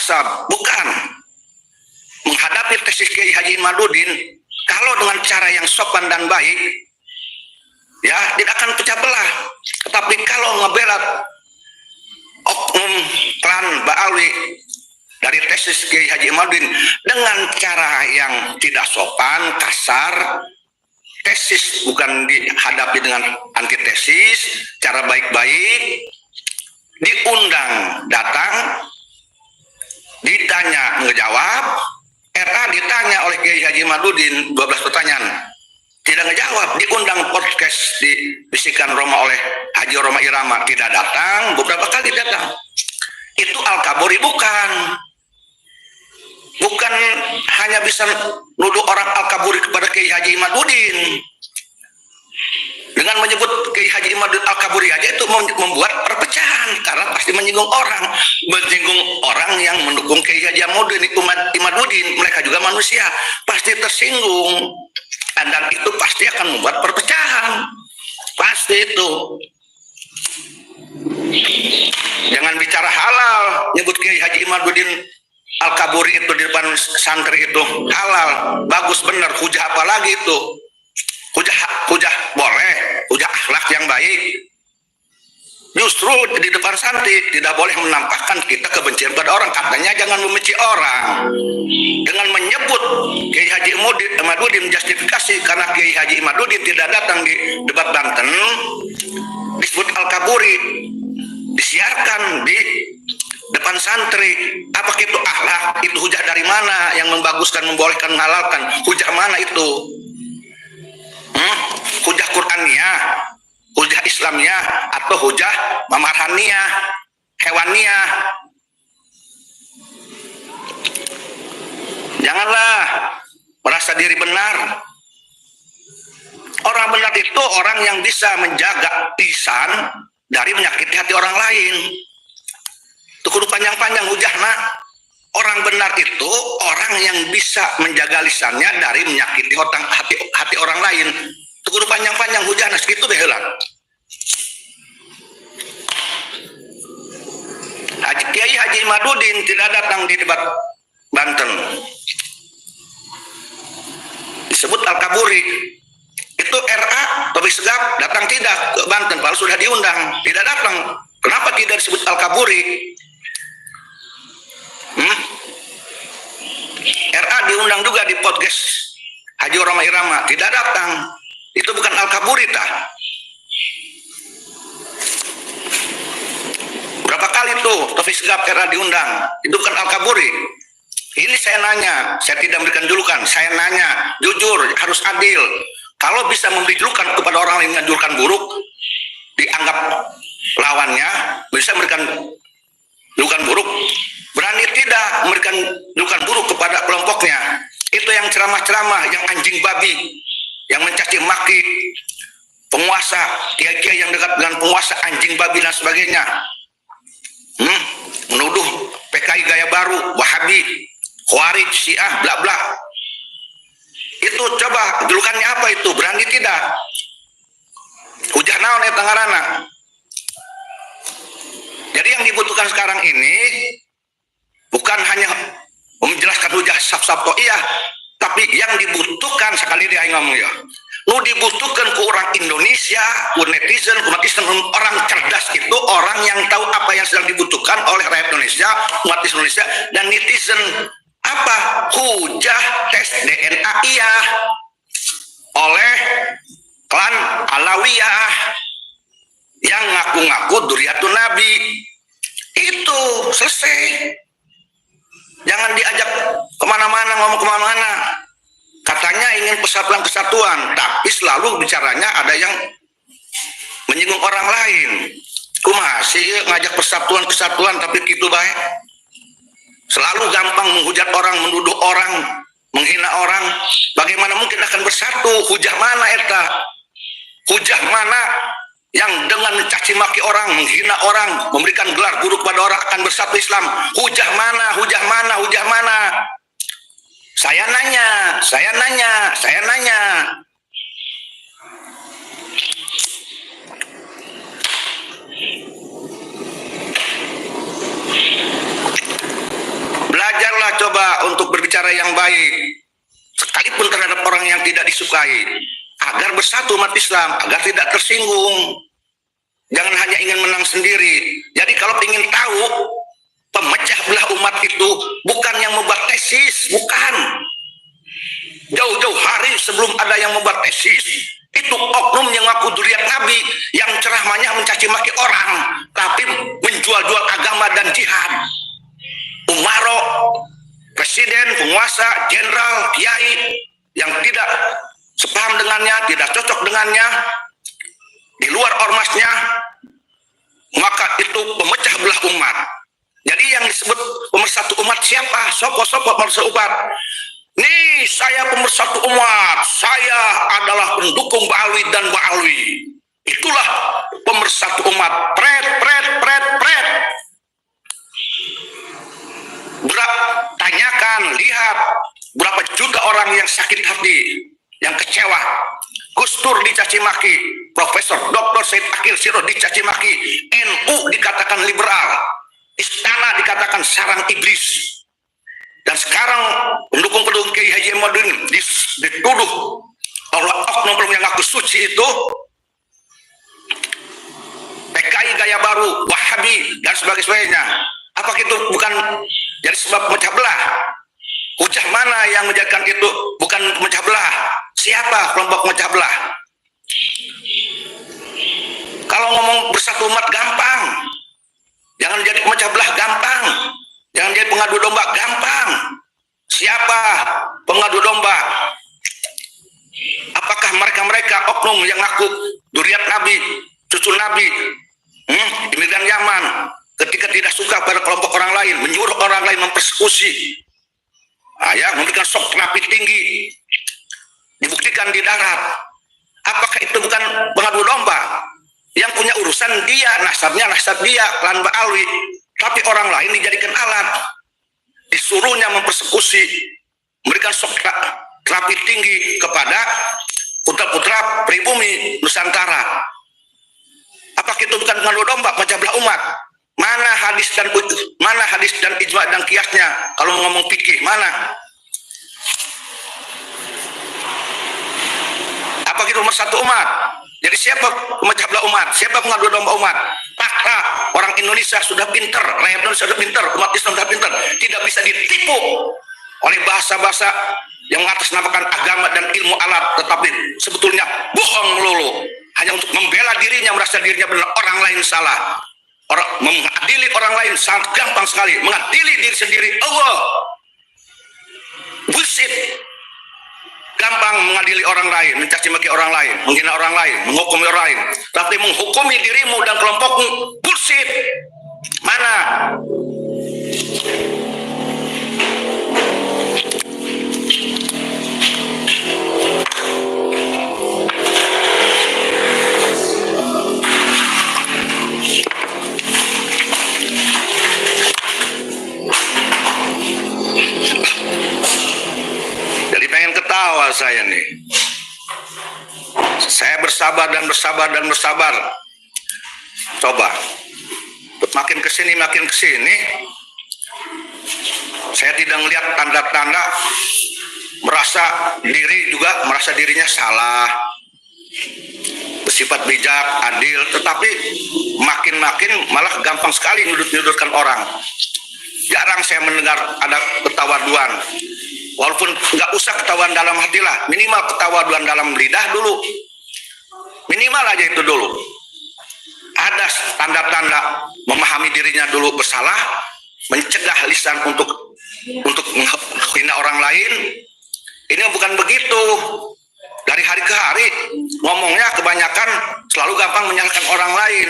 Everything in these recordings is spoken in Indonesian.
memaksa, bukan. Menghadapi tesis Kiai Haji Imaduddin kalau dengan cara yang sopan dan baik, ya tidak akan pecah belah. Tetapi kalau ngebelat oknum klan Ba'alwi dari tesis Kiai Haji Imaduddin dengan cara yang tidak sopan, kasar, tesis bukan dihadapi dengan antitesis, cara baik-baik, diundang datang, ditanya ngejawab. RA ditanya oleh Kiai Haji Imaduddin 12 pertanyaan, tidak ngejawab. Diundang podcast dibisikan Roma oleh Haji Roma Irama, tidak datang. Beberapa kali datang. Itu Al-Kaburi bukan hanya bisa nuduh orang Al-Kaburi kepada Kiai Haji Imaduddin. Dengan menyebut Kiai Haji Imaduddin Al-Kaburi aja itu membuat perpecahan, karena pasti menyinggung orang yang mendukung Kiai Haji Imaduddin. Mereka juga manusia, pasti tersinggung, dan itu pasti akan membuat perpecahan, pasti itu. Jangan bicara halal, nyebut Kiai Haji Imaduddin Al-Kaburi itu di depan santri itu halal, bagus, benar. Hujah apa lagi itu? Hujah boleh, hujah akhlak yang baik. Justru di depan santri tidak boleh menampakkan kita kebencian pada orang. Katanya jangan membenci orang. Dengan menyebut Kiai Haji Imaduddin justifikasi karena Kiai Haji Imaduddin tidak datang di debat Banten, disebut Al-Kaburi, disiarkan di depan santri. Apa itu akhlak? Itu hujah dari mana yang membaguskan, membolehkan, menghalalkan? Hujah mana itu? Hujah Qur'aniyah, hujah Islamiyah, atau hujah mamarhaniyah, hewaniyah? Janganlah merasa diri benar. Orang benar itu orang yang bisa menjaga lisan dari menyakiti hati orang lain. Itu kudu panjang-panjang hujahna. Orang benar itu orang yang bisa menjaga lisannya dari menyakiti hati orang lain. Itu kudu panjang-panjang hujahna, segitu beheula. Kiai Haji Imaduddin tidak datang di debat Banten. Disebut Al-Kaburi. Itu RA Taufik Segaf datang tidak ke Banten, padahal sudah diundang, tidak datang. Kenapa tidak disebut Al-Kaburi? RA diundang juga di podcast Haji Roma Irama, tidak datang. Itu bukan Al-Kaburi tah. Berapa kali tuh Taufik Segaf RA diundang, itu bukan Al-Kaburi. Ini saya nanya, saya tidak memberikan julukan, saya nanya jujur, harus adil. Kalau bisa memberi julukan kepada orang lain dengan julukan buruk, dianggap lawannya, bisa memberikan julukan buruk, berani tidak memberikan julukan buruk kepada kelompoknya. Itu yang ceramah-ceramah, yang anjing babi, yang mencaci maki penguasa, kiai-kiai yang dekat dengan penguasa, anjing babi dan sebagainya. Menuduh PKI gaya baru, Wahabi, Khawarij, Syiah, bla bla. Itu coba julukannya apa itu? Berani tidak? Hujah naon eta ngaranna? Jadi yang dibutuhkan sekarang ini bukan hanya menjelaskan hujah saf-saftoiyah, tapi yang dibutuhkan, sekali dia ngomong ya, nu dibutuhkan ke orang Indonesia, ke netizen, umat Islam, orang cerdas itu orang yang tahu apa yang sedang dibutuhkan oleh rakyat Indonesia, umat Indonesia, dan netizen. Apa? Hujah tes DNA iya oleh klan Alawiyah yang ngaku-ngaku Duriyatun Nabi. Itu selesai. Jangan diajak kemana-mana, ngomong kemana-mana. Katanya ingin persatuan-kesatuan, tapi selalu bicaranya ada yang menyinggung orang lain. Kumaha sih ngajak persatuan-kesatuan tapi gitu baik. Selalu gampang menghujat orang, menuduh orang, menghina orang. Bagaimana mungkin akan bersatu? Hujah mana eta? Hujah mana yang dengan mencaci maki orang, menghina orang, memberikan gelar guru kepada orang akan bersatu Islam? Hujah mana? Hujah mana? Hujah mana? Saya nanya. belajarlah coba untuk berbicara yang baik, sekalipun terhadap orang yang tidak disukai, agar bersatu umat Islam, agar tidak tersinggung. Jangan hanya ingin menang sendiri. Jadi kalau ingin tahu pemecah belah umat itu bukan yang membuat tesis, bukan. Jauh-jauh hari sebelum ada yang membuat tesis, itu oknum yang ngaku dzurriyyat Nabi, yang ceramahnya mencaci maki orang, tapi menjual-jual agama dan jihad. Umaro, presiden, penguasa, jenderal, kiai yang tidak sepaham dengannya, tidak cocok dengannya, di luar ormasnya, maka itu pemecah belah umat. Jadi yang disebut pemersatu umat siapa? Sopo-sopo pemersatu umat. Nih, saya pemersatu umat, saya adalah pendukung Ba'alwi dan Ba'alwi. Itulah pemersatu umat. Pret. Tanyakan, lihat berapa juta orang yang sakit hati, yang kecewa. Gus Dur dicaci maki, Profesor Dr. Said Akil Sirot dicaci maki, NU dikatakan liberal, Istana dikatakan sarang iblis, dan sekarang pendukung-pendukung Kiai Haji Imaduddin dituduh oleh oknum yang ngaku suci itu PKI gaya baru, Wahabi dan sebagainya. Apa itu bukan jadi sebab pecah belah? Hujah mana yang menjadikan itu bukan pecah belah? Siapa kelompok pecah belah? Kalau ngomong bersatu umat gampang, jangan jadi pecah belah gampang, jangan jadi pengadu domba gampang. Siapa pengadu domba? Apakah mereka oknum yang ngaku dzurriyyat Nabi, cucu Nabi, imigran Yaman, ketika tidak suka pada kelompok orang lain, menyuruh orang lain mempersekusi, memberikan shock terapi tinggi, dibuktikan di darat? Apakah itu bukan pengadu domba? Yang punya urusan dia, nasabnya nasab dia, klan Ba'alwi, tapi orang lain dijadikan alat, disuruhnya mempersekusi, memberikan shock terapi tinggi kepada putra-putra pribumi Nusantara. Apakah itu bukan pengadu domba, pecah belah umat? Mana hadis dan ijma dan kiasnya? Kalau ngomong fikih mana? Apa itu pemersatu umat? Jadi siapa pemecah belah umat? Siapa pengadu domba umat? Fakta, orang Indonesia sudah pinter, rakyat Indonesia sudah pinter, umat Islam sudah pinter, tidak bisa ditipu oleh bahasa-bahasa yang mengatasnamakan agama dan ilmu alat, tetapi sebetulnya bohong melulu, hanya untuk membela dirinya, merasa dirinya benar, orang lain salah. Orang mengadili orang lain sangat gampang sekali, mengadili diri sendiri Allah bullshit. Gampang mengadili orang lain, mencaci maki orang lain, menghina orang lain, menghukumi orang lain, tapi menghukumi dirimu dan kelompokmu bullshit. Mana? Jadi pengen ketawa saya nih. Saya bersabar dan bersabar dan bersabar. Coba makin kesini saya tidak melihat tanda-tanda merasa dirinya salah, bersifat bijak, adil, tetapi makin malah gampang sekali nyudut-nyudutkan orang. Jarang saya mendengar ada ketawaduan, walaupun nggak usah ketahuan dalam hati lah, minimal ketawaduan dalam lidah dulu, minimal aja itu dulu. Ada tanda-tanda memahami dirinya dulu bersalah, mencegah lisan untuk menghina orang lain. Ini bukan begitu. Dari hari ke hari ngomongnya kebanyakan selalu gampang menyalahkan orang lain.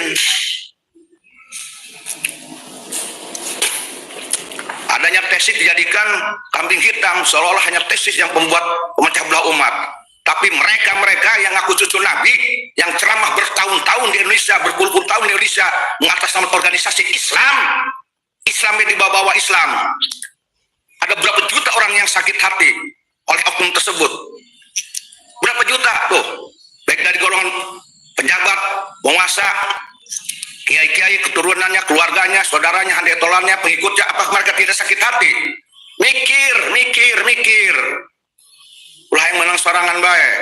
Adanya tesis dijadikan kambing hitam, seolah-olah hanya tesis yang membuat pemecah belah umat. Tapi mereka yang ngaku cucu Nabi, yang ceramah bertahun-tahun di Indonesia, berpuluh-puluh tahun di Indonesia, mengatasnamakan organisasi Islam yang dibawa Islam. Ada berapa juta orang yang sakit hati oleh oknum tersebut? Berapa juta tuh? Baik dari golongan pejabat, penguasa, kiai-kiai, keturunannya, keluarganya, saudaranya, handetolannya, pengikutnya. Apakah mereka tidak sakit hati mikir. Ulah yang menang sorangan baik.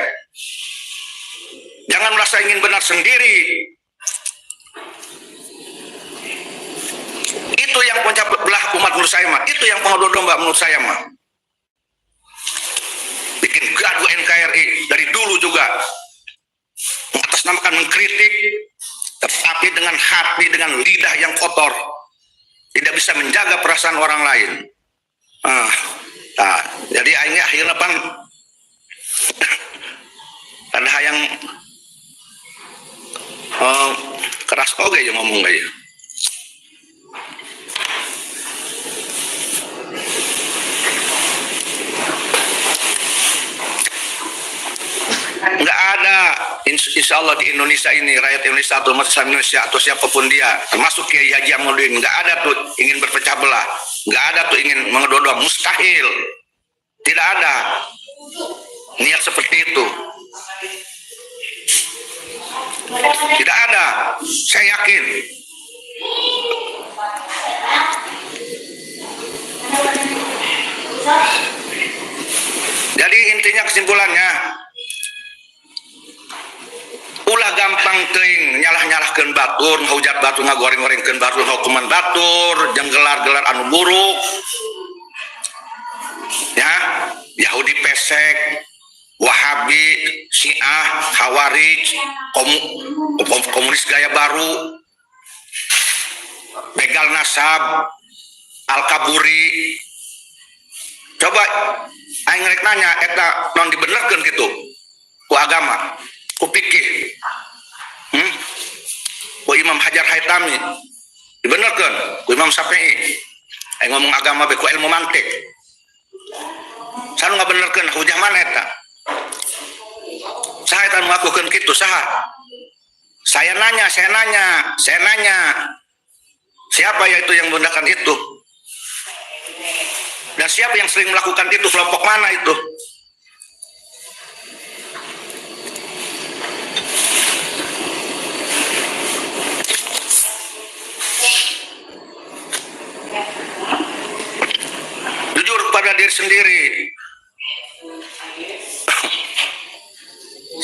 Jangan merasa ingin benar sendiri. Itu yang pecah belah umat menurut saya mah. Itu yang pengadu domba menurut saya mah. Bikin gaduh NKRI dari dulu juga. Mengatasnamakan mengkritik, tetapi dengan hati, dengan lidah yang kotor. Tidak bisa menjaga perasaan orang lain. Jadi akhirnya pan ada yang keras oke yang ngomong aja. Nggak ada, insya Allah di Indonesia ini, rakyat Indonesia atau umat Islam Indonesia atau siapapun dia, termasuk Kiai Haji Ahmadudin, nggak ada tuh ingin berpecah belah, nggak ada tuh ingin mengedodo, mustahil, tidak ada niat seperti itu, tidak ada, saya yakin. Jadi intinya kesimpulannya, ulah gampang teuing nyalah-nyalahkeun batur, ngahujat batur, ngagoreng-gorengkeun batur, hukuman batur, jeung gelar-gelar anu buruk. Ya, Yahudi pesek, Wahabi, Syiah, Khawarij, komunis gaya baru, begal nasab, Al-Kaburi. Coba aing rek nanya eta non dibenerkeun gitu ku agama, ku fikih, ku Imam Hajar Haitami dibenerkeun, ku Imam Syafi'i. Aing ngomong agama be ku ilmu mantik. Sanu ngabenerkeun hujah mana eta? Saha eta ngakukeun kitu saha? Saya nanya. Siapa ya itu yang menggunakan itu? Dan siapa yang sering melakukan itu? Kelompok mana itu? Jujur kepada diri sendiri.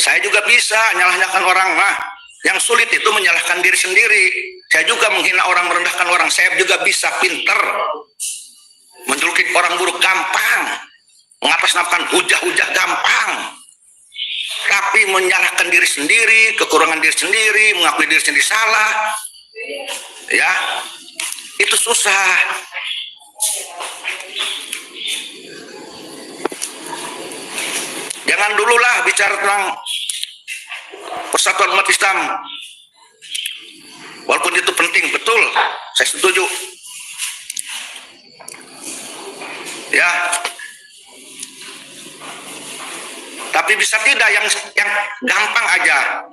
Saya juga bisa nyalahkan orang mah. Yang sulit itu menyalahkan diri sendiri. Saya juga menghina orang, merendahkan orang. Saya juga bisa pinter. Menjuluki orang buruk gampang. Mengatasnamakan hujah-hujah gampang. Tapi menyalahkan diri sendiri, kekurangan diri sendiri, mengakui diri sendiri salah. Ya, itu susah. Jangan dululah bicara tentang persatuan umat Islam. Walaupun itu penting, betul, saya setuju. Ya, tapi bisa tidak yang gampang aja,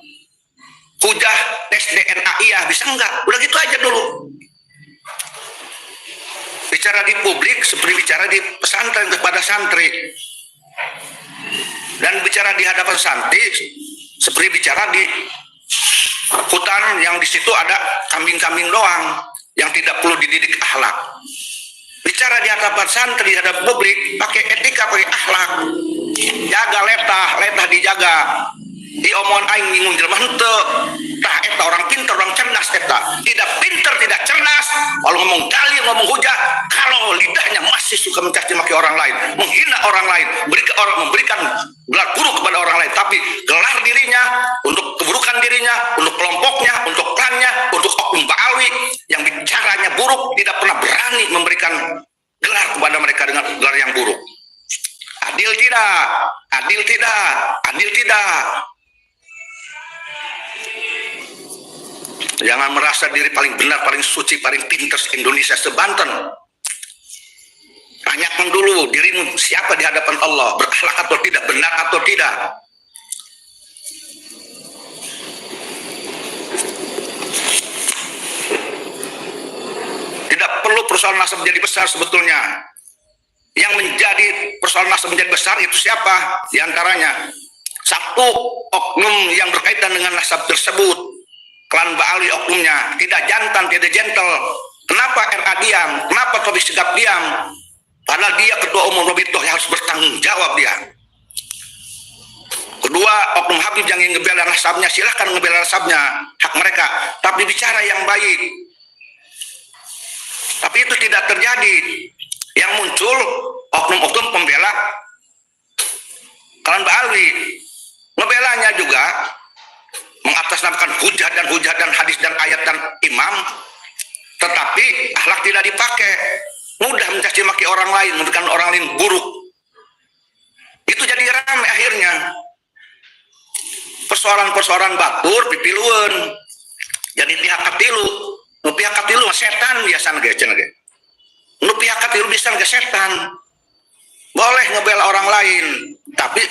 hujah tes DNA iya bisa enggak? Udah gitu aja dulu. Bicara di publik seperti bicara di pesantren kepada santri, dan bicara di hadapan santri seperti bicara di hutan yang di situ ada kambing-kambing doang yang tidak perlu dididik akhlak. Bicara di hadapan santri, di hadapan publik, pakai etika, pakai akhlak. Jaga letah dijaga. Di omongan aing bingung jelema henteu. Tah eta orang pintar, orang cerdas eta. Tidak pintar, tidak cerdas. Kalau ngomong dalil, ngomong hujah, kalau lidahnya masih suka mencaci maki orang lain, menghina orang lain, memberikan gelar buruk kepada orang lain, tapi gelar dirinya untuk keburukan dirinya, untuk kelompoknya, untuk klannya, untuk oknum ba'alwi yang bicaranya buruk, tidak pernah berani memberikan gelar kepada mereka dengan gelar yang buruk. Adil tidak, adil tidak, adil tidak. Jangan merasa diri paling benar, paling suci, paling pintar se-Indonesia, se-Banten. Tanyakan dulu dirimu siapa di hadapan Allah, berakhlak atau tidak, benar atau tidak. Tidak perlu persoalan nasab menjadi besar sebetulnya. Yang menjadi persoalan nasab menjadi besar itu siapa? Di antaranya satu oknum yang berkaitan dengan nasab tersebut. Klan Ba'alwi oknumnya tidak jantan, tidak gentle. Kenapa RA diam? Kenapa Taufik Sigap diam? Padahal dia ketua umum Robitoh yang harus bertanggung jawab dia. Kedua, oknum Habib yang ingin ngebela nasabnya, silahkan ngebela nasabnya, hak mereka, tapi bicara yang baik. Tapi itu tidak terjadi. Yang muncul oknum-oknum pembela klan Ba'alwi. Ngebelanya juga mengatasnamakan hujah dan hadis dan ayat dan imam, tetapi akhlak tidak dipakai, mudah mencaci maki orang lain, memberikan orang lain buruk. Itu jadi ramai akhirnya. Persoalan-persoalan batur pipiluan jadi pihak katilu, nu pihak katilu setan biasa nge nu pihak katilu bisa nge setan, boleh ngebela orang lain, tapi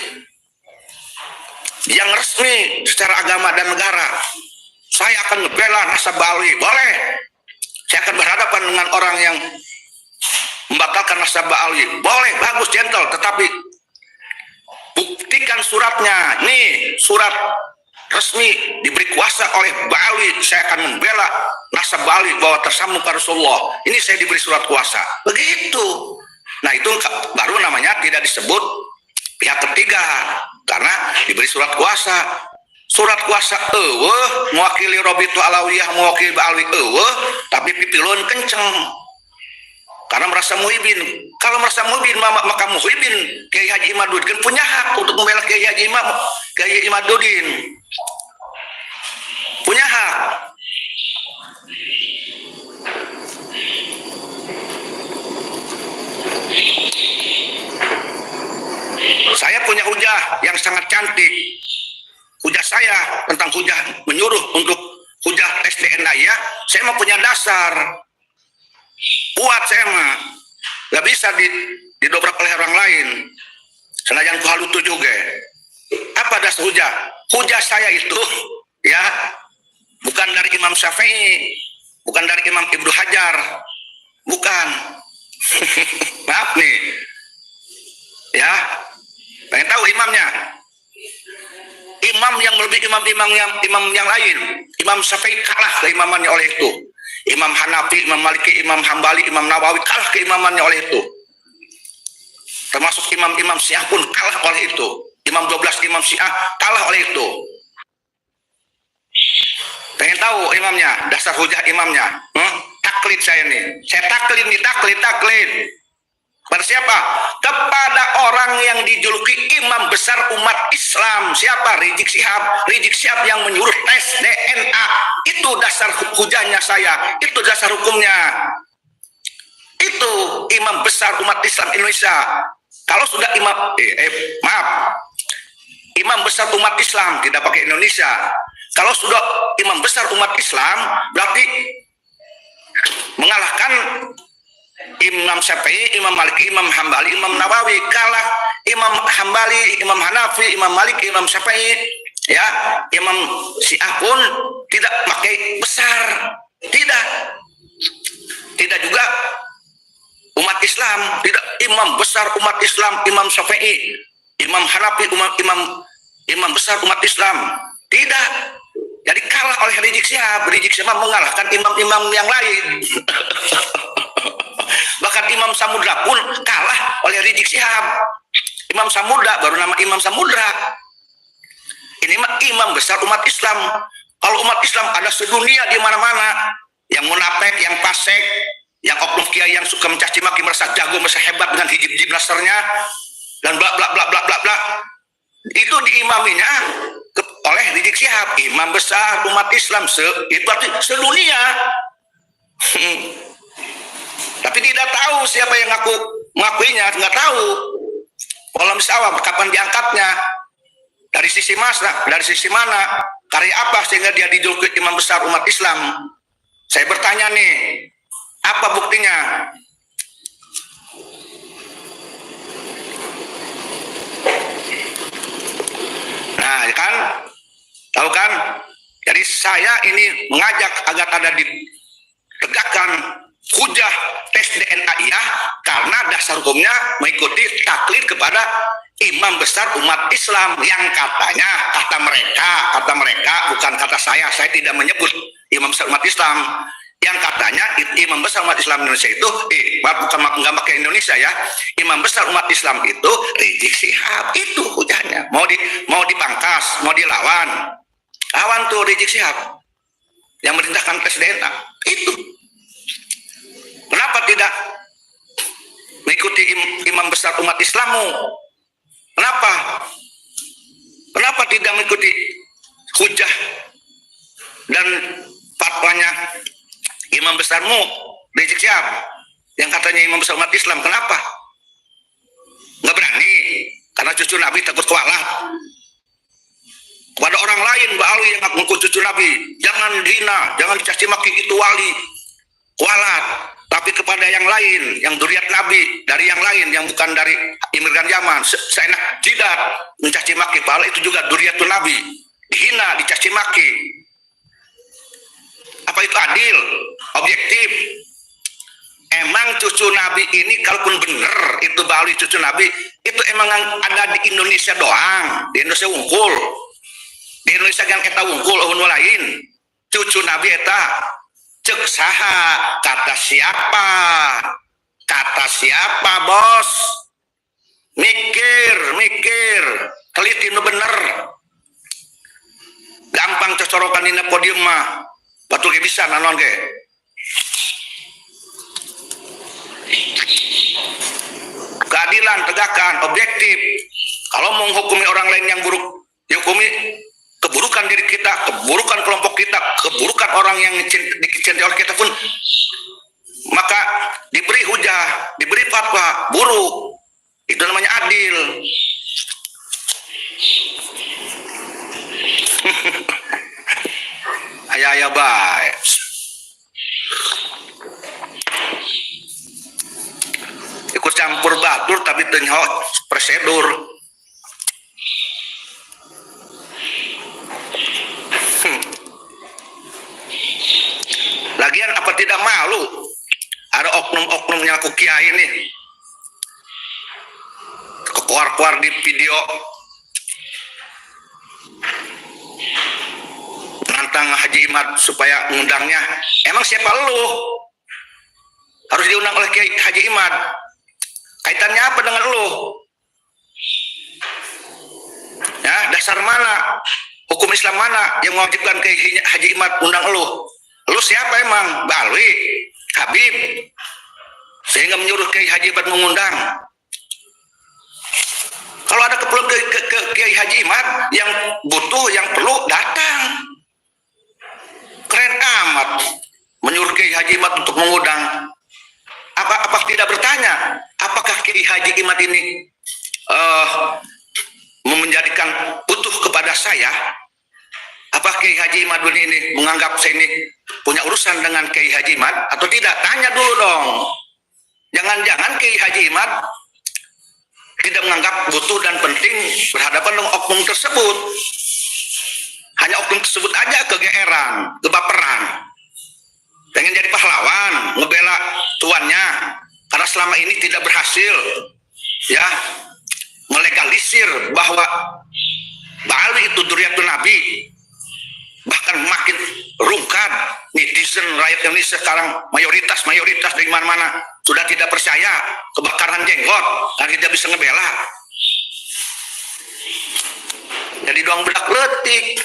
yang resmi secara agama dan negara, saya akan ngebela nasab Ba'alwi, boleh. Saya akan berhadapan dengan orang yang membatalkan nasab Ba'alwi, boleh, bagus, gentle, tetapi buktikan suratnya. Nih surat resmi diberi kuasa oleh Ba'alwi, saya akan membela nasab Ba'alwi bahwa tersambung ke Rasulullah, ini saya diberi surat kuasa, begitu. Nah itu baru namanya tidak disebut pihak ketiga, karena diberi surat kuasa. Surat kuasa mewakili Robitoh Alawiyah, mewakili Ba'alwi tapi pipilun kenceng karena merasa muhibin. Kalau merasa muhibin, maka muhibin Kiai Haji Imaduddin punya hak untuk membela Kiai Haji Imaduddin, punya hak. Saya punya hujah yang sangat cantik. Hujah saya tentang hujah menyuruh untuk hujah tes DNA ya, saya mah punya dasar kuat, saya mah nggak bisa didobrak oleh orang lain. Senajan ku halutu juga. Apa dasar hujah? Hujah saya itu ya bukan dari Imam Syafi'i, bukan dari Imam Ibnu Hajar, bukan. Maaf nih, ya. Pengen tahu imamnya? Imam yang melebihi imam yang lain. Imam Syafi'i kalah keimamannya oleh itu. Imam Hanafi, Imam Maliki, Imam Hambali, Imam Nawawi kalah keimamannya oleh itu. Termasuk imam-imam Syiah pun kalah oleh itu. Imam 12 imam Syiah kalah oleh itu. Pengen tahu imamnya, dasar hujah imamnya? Taklid saya nih. Saya taklid. Pada siapa? Kepada orang yang dijuluki imam besar umat Islam. Siapa? Rizik Syihab yang menyuruh tes DNA. Itu dasar hujahnya saya. Itu dasar hukumnya. Itu imam besar umat Islam Indonesia. Kalau sudah imam besar umat Islam, tidak pakai Indonesia. Kalau sudah imam besar umat Islam, berarti mengalahkan Imam Syafi'i, Imam Maliki, Imam Hambali, Imam Nawawi. Kalah Imam Hambali, Imam Hanafi, Imam Maliki, Imam Syafi'i, ya, Imam Syiah pun tidak pakai besar, tidak juga umat Islam, tidak imam besar umat Islam, Imam Syafi'i, Imam Hanafi, imam besar umat Islam, tidak. Jadi kalah oleh Rizik Syihab mengalahkan imam-imam yang lain. Bahkan Imam Samudra pun kalah oleh Rizik Syihab. Imam Samudra baru nama Imam Samudra. Ini mah imam besar umat Islam. Kalau umat Islam ada sedunia di mana-mana, yang munafik, yang fasik, yang oknum kiai yang suka mencaci maki, merasa jago, merasa hebat dengan hijab nasarnya dan bla bla bla bla bla bla. Itu diimaminya oleh Rizik Syihab, imam besar umat Islam berarti sedunia. Tapi tidak tahu siapa yang mengakuinya, nggak tahu. Walau misawab kapan diangkatnya, dari sisi mana, karya apa sehingga dia dijuluki imam besar umat Islam. Saya bertanya nih, apa buktinya? Nah, kan, tahu kan? Jadi saya ini mengajak agar ada ditegakkan hujah tes DNA ya, karena dasar hukumnya mengikuti taklid kepada imam besar umat Islam yang katanya, kata mereka bukan kata saya tidak menyebut imam besar umat Islam. yang katanya imam besar umat Islam Indonesia itu bukan nggak pakai Indonesia ya, imam besar umat Islam itu Rizik Syihab. Itu hujahnya, mau dipangkas, mau dilawan, lawan tuh Rizik Syihab yang merintahkan presiden. Itu kenapa tidak mengikuti imam besar umat Islammu? Kenapa tidak mengikuti hujah dan fatwanya imam besarmu Rizik Syihab yang katanya imam besar umat Islam? Kenapa nggak berani? Karena cucu Nabi takut kualat. Kepada orang lain Mbak Ali yang ngaku cucu Nabi, jangan dihina, jangan dicaci maki, itu wali kualat. Tapi kepada yang lain, yang duriat Nabi, dari yang lain, yang bukan dari imigran Yaman, seenak jidat mencaci maki, padahal itu juga duriatul Nabi, dihina, dicaci maki. Apa itu adil, objektif? Emang cucu Nabi ini kalaupun benar itu Bali cucu Nabi, itu emang ada di Indonesia doang, di Indonesia wungkul, di Indonesia kan kita wungkul ohun lain. Cucu Nabi eta cek saha, kata siapa bos? Mikir teliti nu bener, gampang cocorokan dina podium mah batul ge bisa nanon ge. Keadilan tegakkan, objektif. Kalau mau menghukumi orang lain yang buruk, dihukumi keburukan diri kita, keburukan kelompok kita, keburukan orang yang dicintai oleh kita pun, maka diberi hujah, diberi fatwa buruk. Itu namanya adil. Ayah baik. Ikut campur batur tapi ternyata prosedur. Lagian apa tidak malu ada oknum-oknumnya kiai ini keluar-keluar di video nantang Haji Imad supaya mengundangnya. Emang siapa lu harus diundang oleh Kiai Haji Imad? Kaitannya apa dengan lu? Ya, dasar mana, hukum Islam mana yang mewajibkan Kiai Haji Imad undang lu? Lu siapa emang? Balwi, Habib, sehingga menyuruh Kiai Haji Imad mengundang? Kalau ada keperluan ke Kiai Haji Imad yang butuh, yang perlu, datang. Keren amat menyuruh Kiai Haji Imad untuk mengundang. Apa tidak bertanya apakah Kiai Haji Imad ini menjadikan butuh kepada saya? Apa Kiai Haji Imad ini menganggap saya ini punya urusan dengan Kiai Haji Imad atau tidak? Tanya dulu dong. Jangan-jangan Kiai Haji Imad tidak menganggap butuh dan penting berhadapan dengan oknum tersebut. Hanya oknum tersebut aja kegeeran, kebaperan, pengen jadi pahlawan, ngebela tuannya, karena selama ini tidak berhasil ya melegalisir bahwa Bali itu duriatul Nabi. Bahkan makin rungkat netizen rakyat Indonesia sekarang mayoritas dari mana-mana sudah tidak percaya, kebakaran jenggot dan tidak bisa ngebela. Jadi doang bedak letik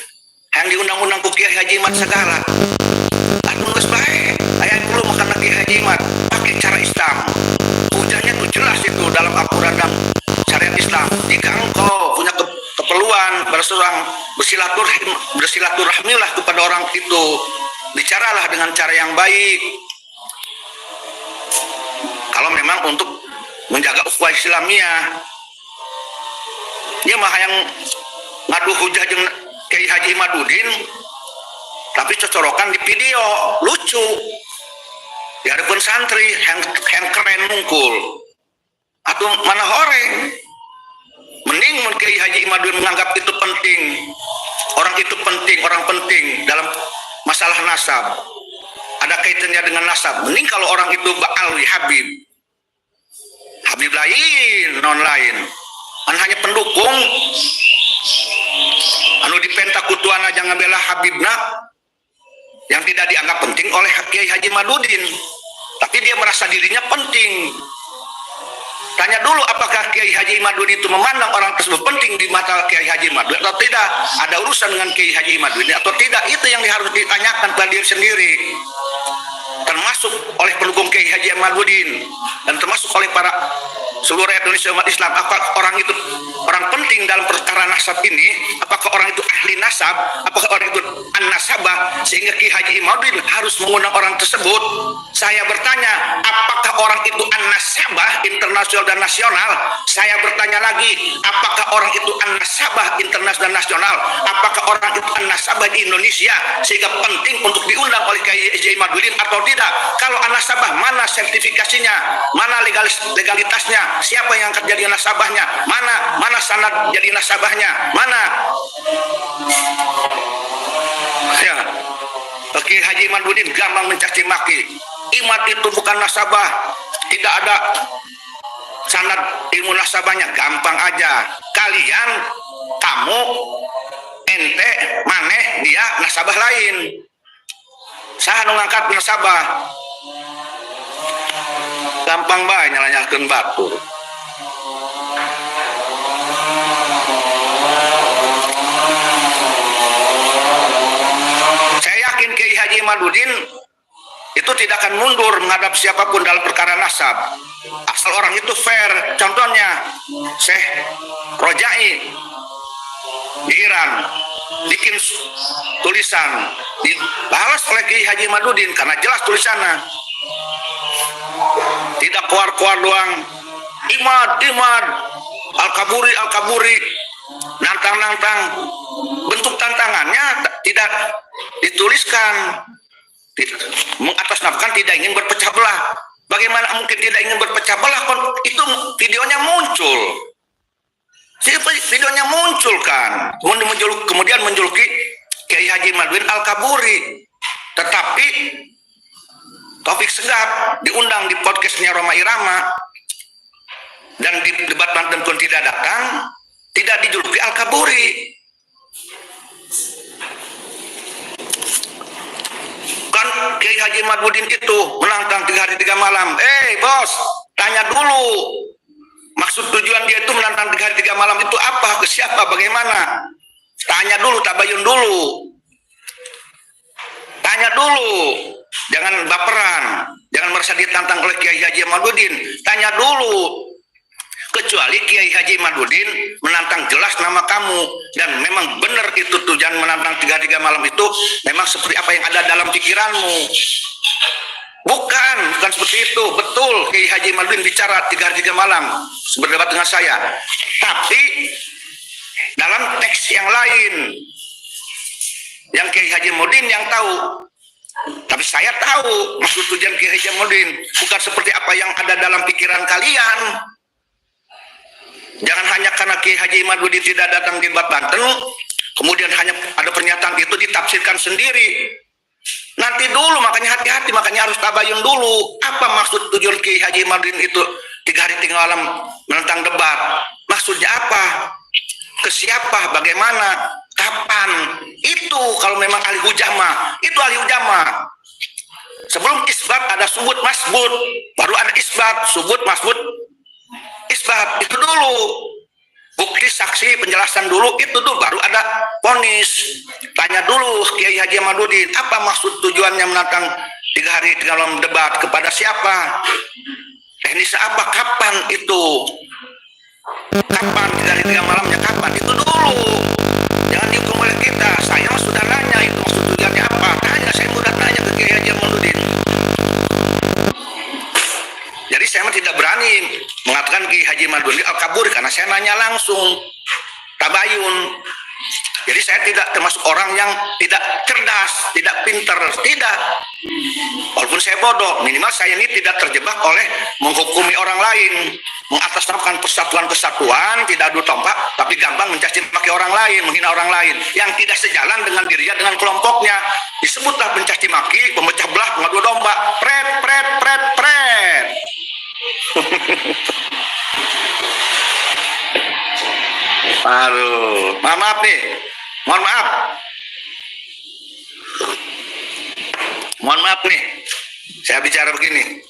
yang diundang-undang ku Kiai Haji Imad segala. Aduh geus bae, aya perlu makan Kiai Haji Imad pakai cara Islam. Hujahnya tuh jelas itu dalam Al-Qur'an dan syariat Islam. Jika engkau punya keperluan bersilaturahmilah kepada orang itu, bicaralah dengan cara yang baik. Kalau memang untuk menjaga ukhuwah Islamiyah, dia mah yang ngadu hujah jeung Kiai Haji Imaduddin, tapi cocorokan di video lucu. Di hadapan santri yang keren mungkul. Atau mana horeng. Mending Kiai Haji Imaduddin menganggap itu penting. Orang penting dalam masalah nasab. Ada kaitannya dengan nasab. Mending kalau orang itu Ba'alwi Habib. Habib lain, non lain. Hanya pendukung. Anu dipenta kutuan aja ngabela Habibna. yang tidak dianggap penting oleh Kiai Haji Madudin, tapi dia merasa dirinya penting. Tanya dulu apakah Kiai Haji Madudin itu memandang orang tersebut penting di mata Kiai Haji Madudin atau tidak, ada urusan dengan Kiai Haji Madudin atau tidak. Itu yang harus ditanyakan pada diri sendiri, termasuk oleh pendukung Kiai Haji Madudin dan termasuk oleh para seluruh Indonesia umat Islam. Apakah orang itu orang penting dalam perkara nasab ini? Apakah orang itu ahli nasab? Apakah orang itu an-nasabah sehingga Kiai Haji Madudin harus mengundang orang tersebut? Saya bertanya, apakah orang itu an-nasabah internasional dan nasional? Saya bertanya lagi, apakah orang itu an-nasabah internasional dan nasional? Apakah orang itu an-nasabah di Indonesia sehingga penting untuk diundang oleh Kiai Haji Madudin atau tidak? Kalau an-nasabah, mana sertifikasinya? Mana legalitasnya? Siapa yang akan jadi nasabahnya? Mana sanad jadi nasabahnya? Mana? Ya, Kiai Haji Madudin gampang mencaci maki. Imat itu bukan nasabah, tidak ada sanad ilmu nasabahnya, gampang aja. Kalian, kamu, ente, maneh, dia nasabah lain. Saya ngangkat nasabah. Gampang bae nyala-nyalakeun batu. Saya yakin Kiai Haji Madudin itu tidak akan mundur menghadap siapapun dalam perkara nasab, asal orang itu fair. Contohnya Syekh Rojai di Iran bikin tulisan dibalas oleh Kiai Haji Madudin karena jelas tulisannya, tidak keluar doang, imad al-kaburi nantang bentuk tantangannya tidak dituliskan, mengatasnamakan tidak ingin berpecah belah. Bagaimana mungkin tidak ingin berpecah belah? Itu videonya muncul. Videonya muncul kan, kemudian menjuluki Kiai Haji Madudin al-kaburi. Tetapi Taufik Segaf diundang di podcastnya Roma Irama dan di debat Banten pun tidak datang, tidak dijuluki al-kaburi. Kan Kiai Haji Madudin itu menantang 3 hari 3 malam. Bos, tanya dulu maksud tujuan dia itu menantang 3 hari 3 malam itu apa, ke siapa, bagaimana? Tanya dulu, tabayun dulu. Tanya dulu, jangan baperan, jangan merasa ditantang oleh Kiai Haji Madudin. Tanya dulu. Kecuali Kiai Haji Madudin menantang jelas nama kamu dan memang benar itu tujuan menantang 3 malam itu memang seperti apa yang ada dalam pikiranmu. Bukan seperti itu. Betul Kiai Haji Madudin bicara 3 malam berdebat dengan saya, tapi dalam teks yang lain yang Kiai Haji Madudin yang tahu. Tapi saya tahu maksud tujuan Kiai Haji Madudin bukan seperti apa yang ada dalam pikiran kalian. Jangan hanya karena Kiai Haji Madudin tidak datang di debat Banten, kemudian hanya ada pernyataan itu ditafsirkan sendiri. Nanti dulu, makanya hati-hati, makanya harus tabayun dulu. Apa maksud tujuan Kiai Haji Madudin itu 3 hari 3 malam menentang debat? Maksudnya apa? Ke siapa? Bagaimana? Kapan? Itu kalau memang ahli hujama, itu ahli hujama. Sebelum isbat ada subut masbut, baru ada isbat, subut masbut, isbat. Itu dulu. Bukti, saksi, penjelasan dulu, itu dulu baru ada vonis. Tanya dulu Kiai Haji Madudin, apa maksud tujuannya menantang 3 hari 3 malam debat, kepada siapa? Teknis apa? Kapan itu? Kapan 3 hari 3 malamnya? Kapan? Itu dulu. Jangan dihukum oleh kita. Saya sudah nanya itu maksud tujuannya apa. Tanya, saya mudah nanya ke Kiai Haji Madudin. Jadi saya tidak berani mengatakan Kiai Haji Madudin al-kaburi karena saya nanya langsung, tabayun. Jadi saya tidak termasuk orang yang tidak cerdas, tidak pinter, tidak. Walaupun saya bodoh, minimal saya ini tidak terjebak oleh menghukumi orang lain, mengatasnamakan persatuan-kesatuan, tidak adu tompak, tapi gampang mencaci maki orang lain, menghina orang lain yang tidak sejalan dengan dirinya, dengan kelompoknya. Disebutlah pencaci maki, pemecah belah, pengadu domba, pret. Aduh, maaf nih, mohon maaf. Mohon maaf nih, saya bicara begini.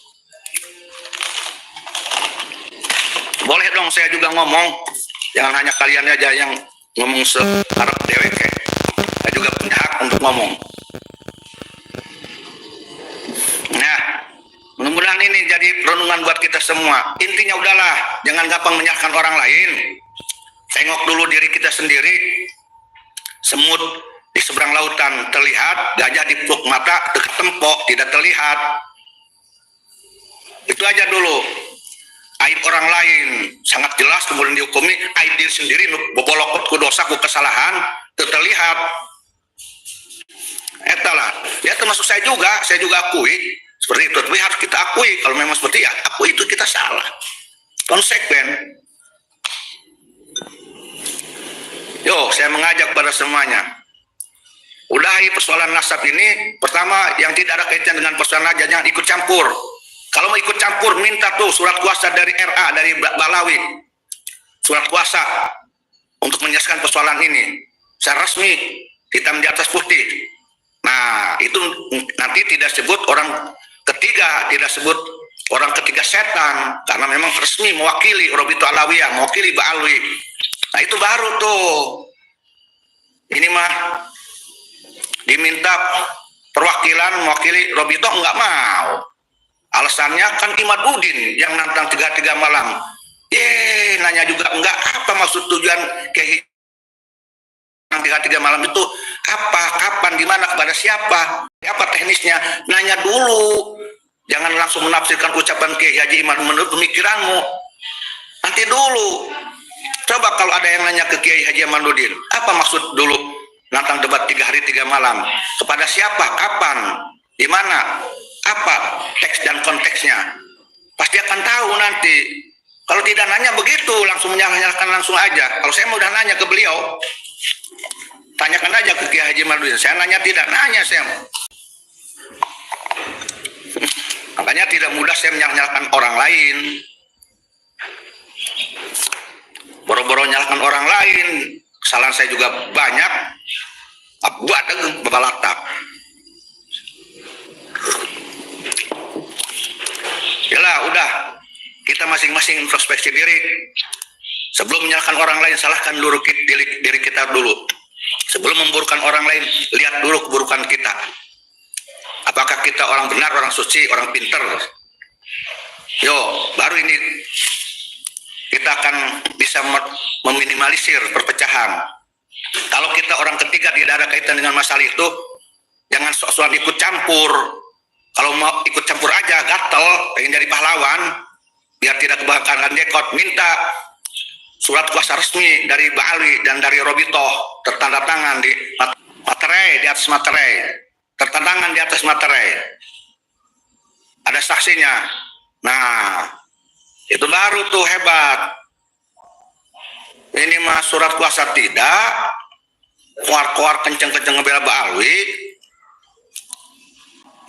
Boleh dong saya juga ngomong, jangan hanya kalian aja yang ngomong seharap dewek. Saya juga punya hak untuk ngomong. Nah, mudah-mudahan ini jadi renungan buat kita semua. Intinya udahlah, jangan gampang menyalahkan orang lain. Tengok dulu diri kita sendiri. Semut di seberang lautan terlihat, gajah di peluk mata, dekat tempok tidak terlihat. Itu aja dulu. Aib orang lain sangat jelas kemudian dihukumi, aib diri sendiri bobolokot ku dosa ku kesalahan terlihat. Etalah, ya termasuk saya juga akui seperti itu. Tapi harus kita akui kalau memang seperti ya, akui itu kita salah. Konsekuen. Yo, saya mengajak pada semuanya, udahi persoalan nasab ini. Pertama, yang tidak ada kaitan dengan persoalan aja, jangan ikut campur. Kalau mau ikut campur, minta tuh surat kuasa dari RA, dari Balawi, surat kuasa untuk menyelesaikan persoalan ini secara resmi, hitam di atas putih. Nah, itu nanti tidak sebut orang ketiga, tidak sebut orang ketiga setan, karena memang resmi mewakili Robito Alawiyah, mewakili Ba'alwi. Nah, itu baru tuh. Ini mah diminta perwakilan mewakili Robito, nggak mau. Alasannya kan Imaduddin yang nantang 3 malam. Nanya juga enggak, apa maksud tujuan kayak 3 malam itu apa, kapan, di mana, kepada siapa, apa teknisnya, nanya dulu. Jangan langsung menafsirkan ucapan Kiai Haji Imam menurut pemikiranmu. Nanti dulu. Coba kalau ada yang nanya ke Kiai Haji Imaduddin, apa maksud dulu nantang debat 3 hari 3 malam, kepada siapa, kapan, di mana, apa teks dan konteksnya, pasti akan tahu nanti. Kalau tidak nanya begitu, langsung menyalahkan langsung aja. Kalau saya mau udah nanya ke beliau, tanyakan aja ke Kiai Haji Imaduddin. Saya nanya tidak, nanya saya. Makanya tidak mudah saya menyalahkan orang lain. Boro-boro menyalahkan orang lain, kesalahan saya juga banyak. Buat bebalatak. Yalah, udah. Kita masing-masing introspeksi diri. Sebelum menyalahkan orang lain, salahkan dulu diri kita dulu. Sebelum memburukan orang lain, lihat dulu keburukan kita. Apakah kita orang benar, orang suci, orang pinter? Yo, baru ini kita akan bisa meminimalisir perpecahan. Kalau kita orang ketiga tidak ada kaitan dengan masalah itu, jangan sok-sokan ikut campur. Kalau mau ikut campur aja, gatel, pengen jadi pahlawan, biar tidak kebakaran dekot, minta surat kuasa resmi dari Ba'alwi dan dari Robito, tertanda tangan di materai, di atas materai, tertandangan di atas materai, ada saksinya. Nah, itu baru tuh hebat. Ini mah surat kuasa tidak, keluar kenceng-kenceng ngebela Ba'alwi,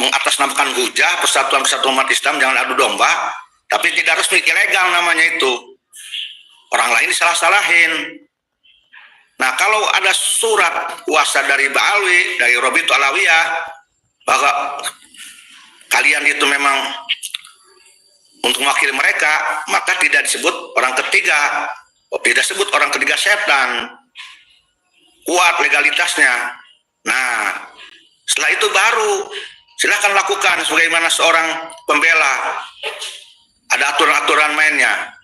mengatasnamakan hujah persatuan umat Islam, jangan adu domba, tapi tidak resmi, ilegal namanya itu. Orang lain disalah-salahin. Nah, kalau ada surat kuasa dari Ba'alwi, dari Robito Alawiyah, bahwa kalian itu memang untuk mewakili mereka, maka tidak disebut orang ketiga, tidak disebut orang ketiga setan, kuat legalitasnya. Nah, setelah itu baru silahkan lakukan sebagaimana seorang pembela, ada aturan-aturan mainnya.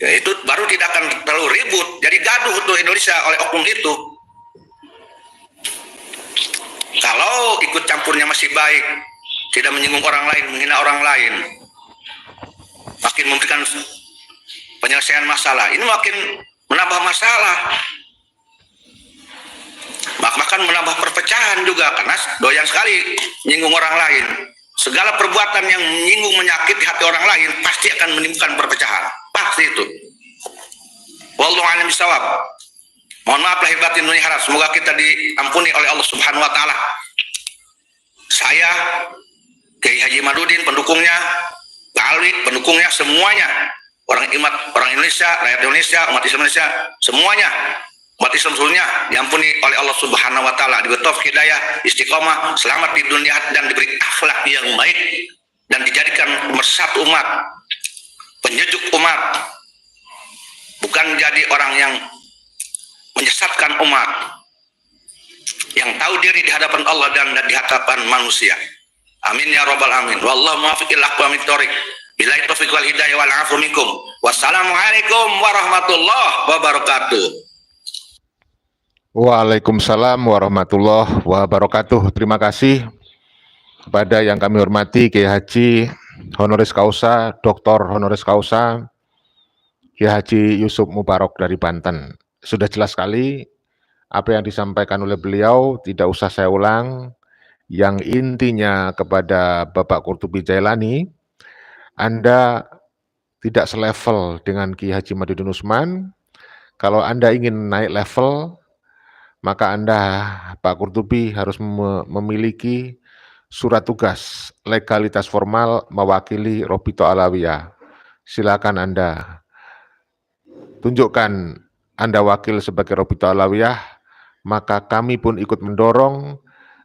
Ya, itu baru tidak akan terlalu ribut, jadi gaduh untuk Indonesia oleh oknum itu. Kalau ikut campurnya masih baik, tidak menyinggung orang lain, menghina orang lain, makin memberikan penyelesaian masalah, ini makin menambah masalah, bahkan menambah perpecahan juga, karena doyan sekali menyinggung orang lain. Segala perbuatan yang menyinggung, menyakiti hati orang lain pasti akan menimbulkan perpecahan, pasti itu. Wallahu a'lam bishawab. Mohon maaf lahir batin dunia akhirat, semoga kita diampuni oleh Allah Subhanahu wa taala. Saya, Kiai Haji Imaduddin, pendukungnya, Ba'alwi, pendukungnya, semuanya, orang Indonesia, rakyat Indonesia, umat Islam Indonesia, semuanya umat Islam seluruhnya diampuni oleh Allah Subhanahu wa taala, diberi taufik hidayah, istiqomah, selamat di dunia dan diberi akhlak yang baik dan dijadikan pemersatu umat, penyejuk umat, bukan jadi orang yang menyesatkan umat, yang tahu diri di hadapan Allah dan di hadapan manusia. Amin ya rabbal alamin. Wallahu muwaffiq ila aqwamit thoriq. Billahi taufiq wal hidayah wal afu minkum. Wassalamualaikum warahmatullahi wabarakatuh. Waalaikumsalam warahmatullahi wabarakatuh. Terima kasih kepada yang kami hormati Kiai Haji Honoris Causa, Dr. Honoris Causa, Kiai Haji Yusuf Mubarok dari Banten. Sudah jelas sekali apa yang disampaikan oleh beliau, tidak usah saya ulang. Yang intinya kepada Bapak Qurtubi Jailani, Anda tidak selevel dengan Kiai Haji Madudin Usman. Kalau Anda ingin naik level, maka Anda, Pak Qurtubi, harus memiliki surat tugas legalitas formal mewakili Robito Alawiyah. Silakan Anda tunjukkan Anda wakil sebagai Robito Alawiyah, maka kami pun ikut mendorong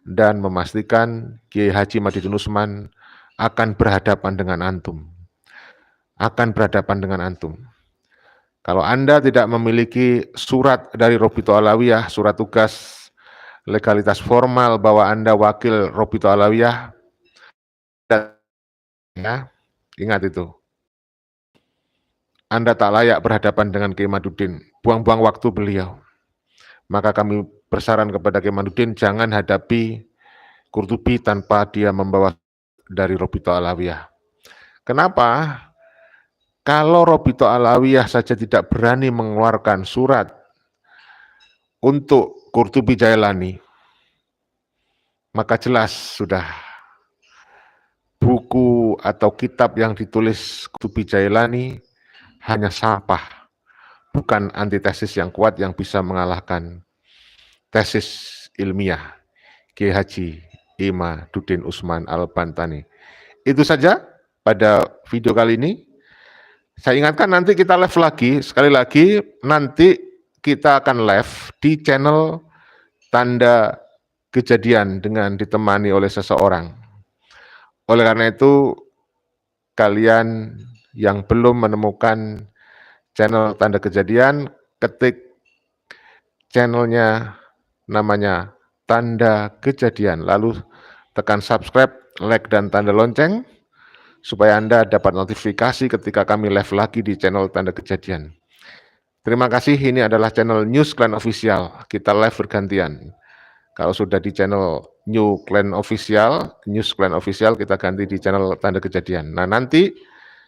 dan memastikan Kiai Haji Madudin Usman akan berhadapan dengan antum. Kalau Anda tidak memiliki surat dari Robito Alawiyah, surat tugas legalitas formal bahwa Anda wakil Robito Alawiyah, ya, ingat itu. Anda tak layak berhadapan dengan Kiai Madudin, buang-buang waktu beliau. Maka kami bersaran kepada Kiai Madudin, jangan hadapi Qurtubi tanpa dia membawa dari Robito Alawiyah. Kenapa? Kalau Robito Alawiyah saja tidak berani mengeluarkan surat untuk Qurtubi Jailani, maka jelas sudah buku atau kitab yang ditulis Qurtubi Jailani hanya sampah, bukan antitesis yang kuat yang bisa mengalahkan tesis ilmiah Kiai Haji Imaduddin Usman Al-Bantani. Itu saja pada video kali ini. Saya ingatkan nanti kita live lagi, sekali lagi nanti kita akan live di channel Tanda Kejadian dengan ditemani oleh seseorang. Oleh karena itu, kalian yang belum menemukan channel Tanda Kejadian, ketik channelnya namanya Tanda Kejadian, lalu tekan subscribe, like, dan tanda lonceng, supaya Anda dapat notifikasi ketika kami live lagi di channel Tanda Kejadian. Terima kasih, ini adalah channel News Clan Official, kita live bergantian. Kalau sudah di channel News Clan Official, kita ganti di channel Tanda Kejadian. Nah, nanti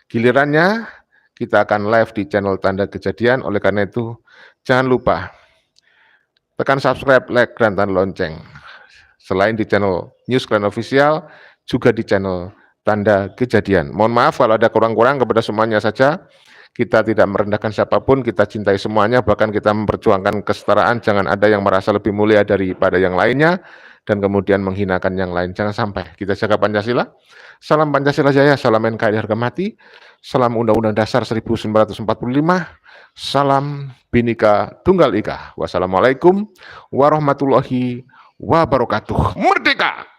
gilirannya kita akan live di channel Tanda Kejadian, oleh karena itu jangan lupa tekan subscribe, like, dan tanda lonceng. Selain di channel News Clan Official, juga di channel Tanda Kejadian. Mohon maaf kalau ada kurang-kurang, kepada semuanya saja. Kita tidak merendahkan siapapun, kita cintai semuanya, bahkan kita memperjuangkan kesetaraan. Jangan ada yang merasa lebih mulia daripada yang lainnya, dan kemudian menghinakan yang lain. Jangan sampai. Kita jaga Pancasila. Salam Pancasila Jaya, salam NKRI harga mati, salam Undang-Undang Dasar 1945, salam Bhinneka Tunggal Ika. Wassalamualaikum warahmatullahi wabarakatuh. Merdeka!